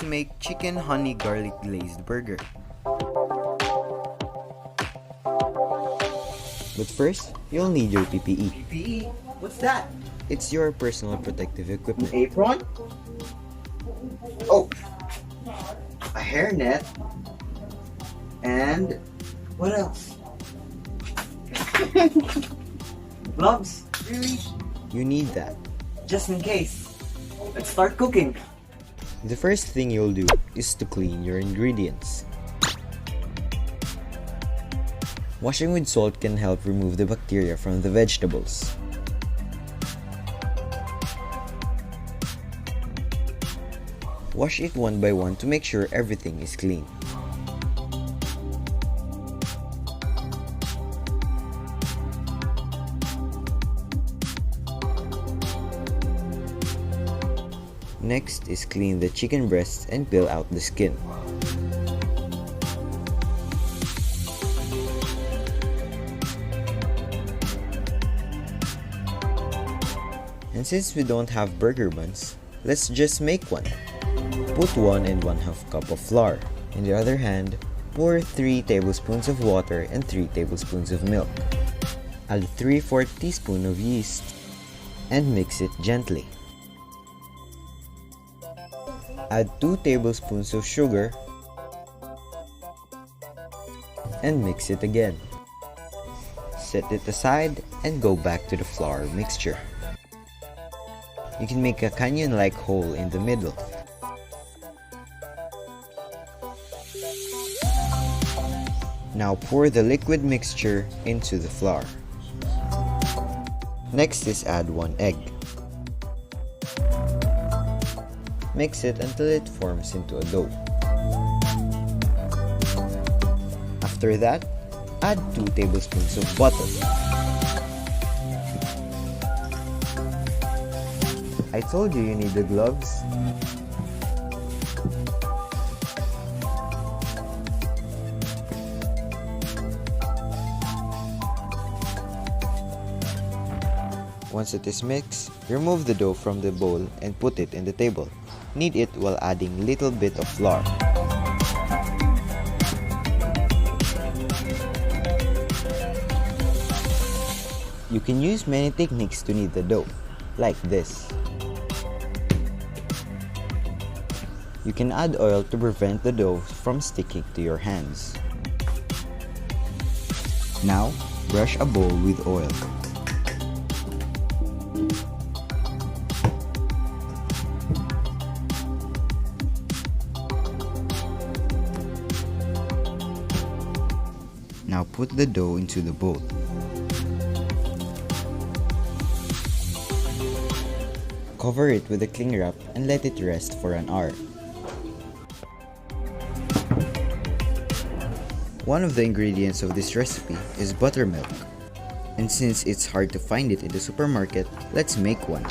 to make chicken honey garlic glazed burger. But first, you'll need your PPE. PPE? What's that? It's your personal protective equipment. Apron? Oh! A hairnet. And what else? Gloves? Really? You need that. Just in case. Let's start cooking. The first thing you'll do is to clean your ingredients. Washing with salt can help remove the bacteria from the vegetables. Wash it one by one to make sure everything is clean. Next is clean the chicken breasts and peel out the skin. And since we don't have burger buns, let's just make one. Put 1 and 1/2 cup of flour. In the other hand, pour 3 tablespoons of water and 3 tablespoons of milk. Add 3/4 teaspoon of yeast and mix it gently. Add 2 tablespoons of sugar and mix it again. Set it aside and go back to the flour mixture. You can make a canyon-like hole in the middle. Now pour the liquid mixture into the flour. Next is add 1 egg. Mix it until it forms into a dough. After that, add 2 tablespoons of butter. I told you need the gloves. Once it is mixed, remove the dough from the bowl and put it in the table. Knead it while adding little bit of flour. You can use many techniques to knead the dough, like this. You can add oil to prevent the dough from sticking to your hands. Now, brush a bowl with oil. Now put the dough into the bowl. Cover it with a cling wrap and let it rest for an hour. One of the ingredients of this recipe is buttermilk. And since it's hard to find it in the supermarket, let's make one.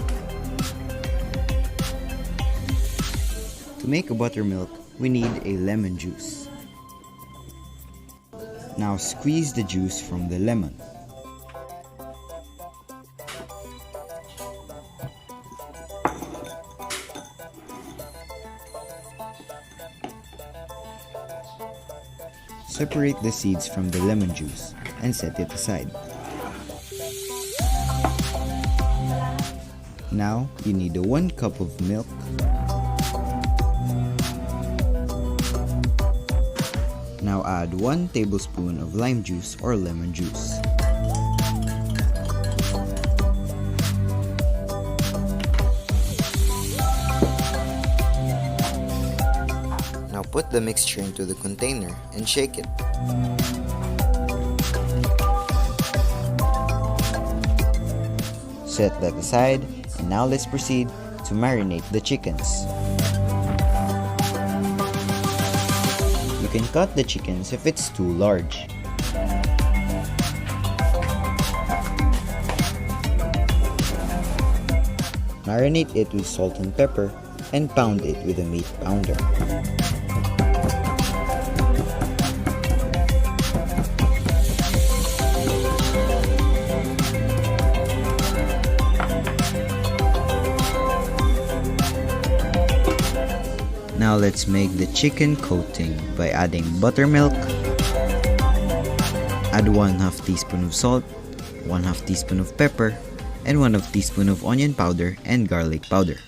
To make a buttermilk, we need a lemon juice. Now squeeze the juice from the lemon. Separate the seeds from the lemon juice and set it aside. Now you need 1 cup of milk, now add 1 tablespoon of lime juice or lemon juice. Now put the mixture into the container and shake it. Set that aside, and now let's proceed to marinate the chickens. You can cut the chickens if it's too large. Marinate it with salt and pepper and pound it with a meat pounder. Now Now let's make the chicken coating by adding buttermilk, add 1/2 teaspoon of salt, 1/2 teaspoon of pepper, and 1/2 teaspoon of onion powder and garlic powder.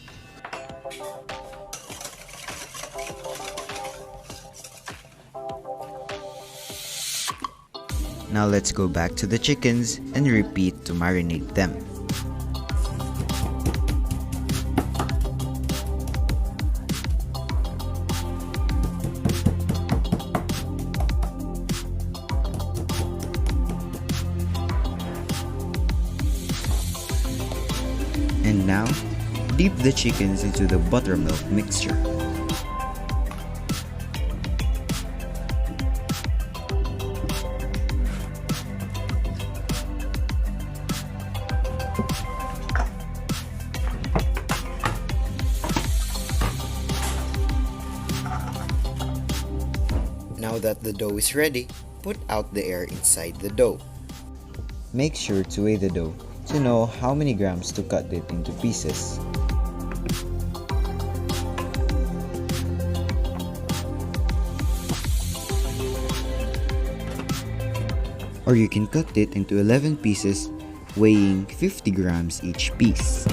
Now let's go back to the chickens and repeat to marinate them. And now, dip the chickens into the buttermilk mixture. Now that the dough is ready, put out the air inside the dough. Make sure to weigh the dough to know how many grams to cut it into pieces. Or you can cut it into 11 pieces, weighing 50 grams each piece.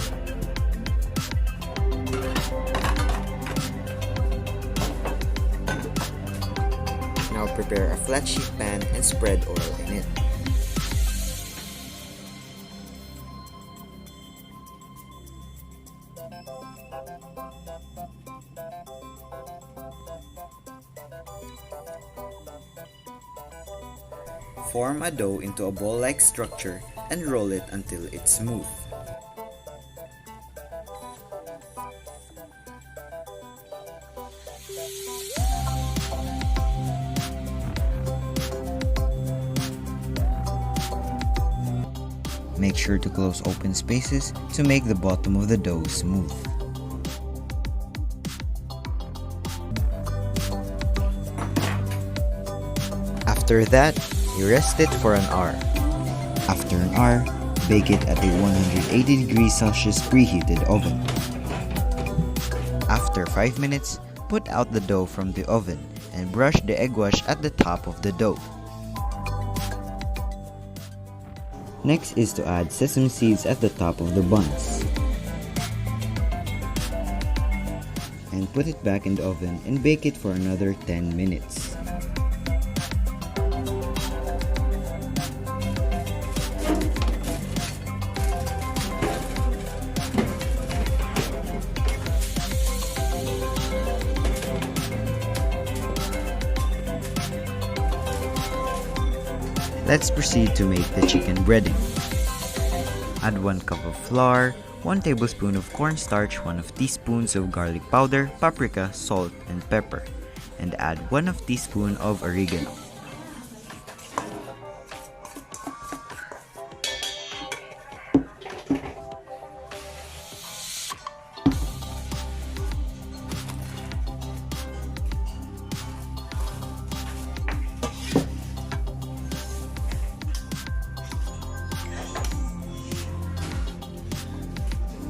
Now prepare a flat sheet pan and spread oil in it. Form a dough into a ball-like structure and roll it until it's smooth. Make sure to close open spaces to make the bottom of the dough smooth. After that, you rest it for an hour. After an hour, bake it at a 180 degrees Celsius preheated oven. After 5 minutes, put out the dough from the oven and brush the egg wash at the top of the dough. Next is to add sesame seeds at the top of the buns. And put it back in the oven and bake it for another 10 minutes. Let's proceed to make the chicken breading. Add 1 cup of flour, 1 tablespoon of cornstarch, 1 teaspoons of garlic powder, paprika, salt, and pepper, and add 1 teaspoon of oregano.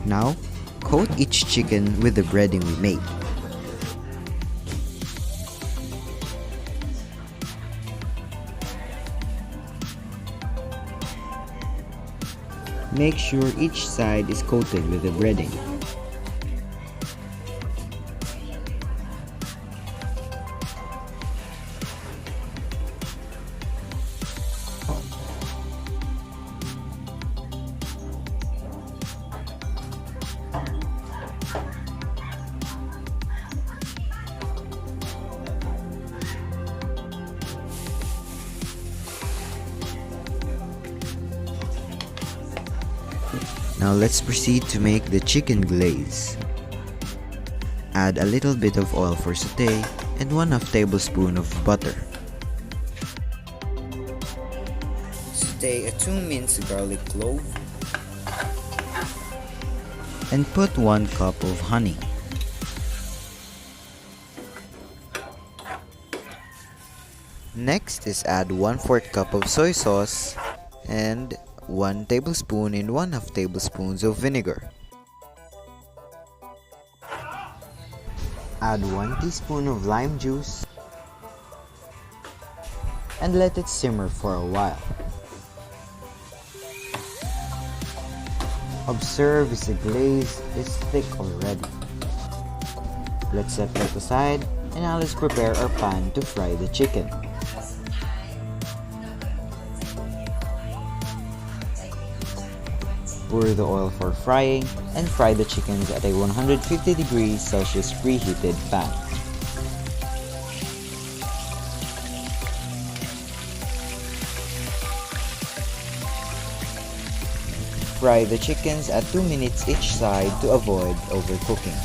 Now, coat each chicken with the breading we made. Make sure each side is coated with the breading. Now let's proceed to make the chicken glaze. Add a little bit of oil for sauté and 1/2 tablespoon of butter. Sauté a 2 minced garlic clove and put 1 cup of honey. Next is add 1/4 cup of soy sauce and 1 tablespoon and 1/2 tablespoons of vinegar. Add 1 teaspoon of lime juice and let it simmer for a while. Observe if the glaze is thick already. Let's set that aside and now let's prepare our pan to fry the chicken. Pour the oil for frying and fry the chickens at a 150 degrees Celsius preheated pan. Fry the chickens at 2 minutes each side to avoid overcooking.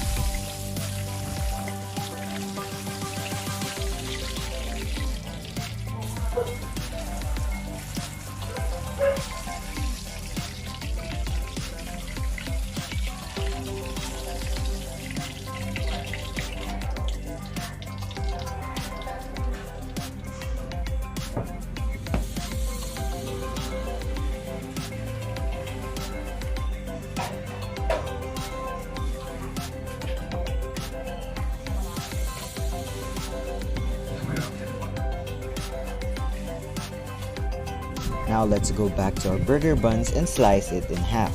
Now let's go back to our burger buns and slice it in half.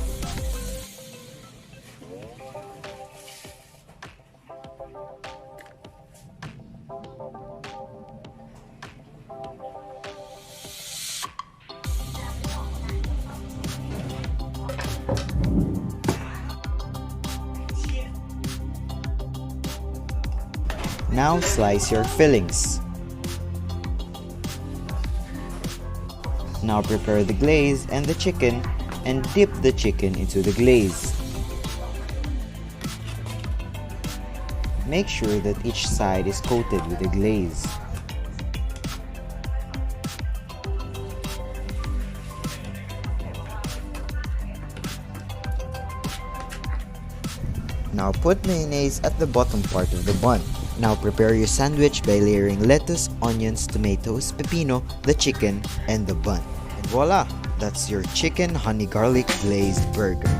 Now slice your fillings. Now prepare the glaze and the chicken and dip the chicken into the glaze. Make sure that each side is coated with the glaze. Now put mayonnaise at the bottom part of the bun. Now prepare your sandwich by layering lettuce, onions, tomatoes, pepino, the chicken, and the bun. And voila! That's your chicken honey garlic glazed burger.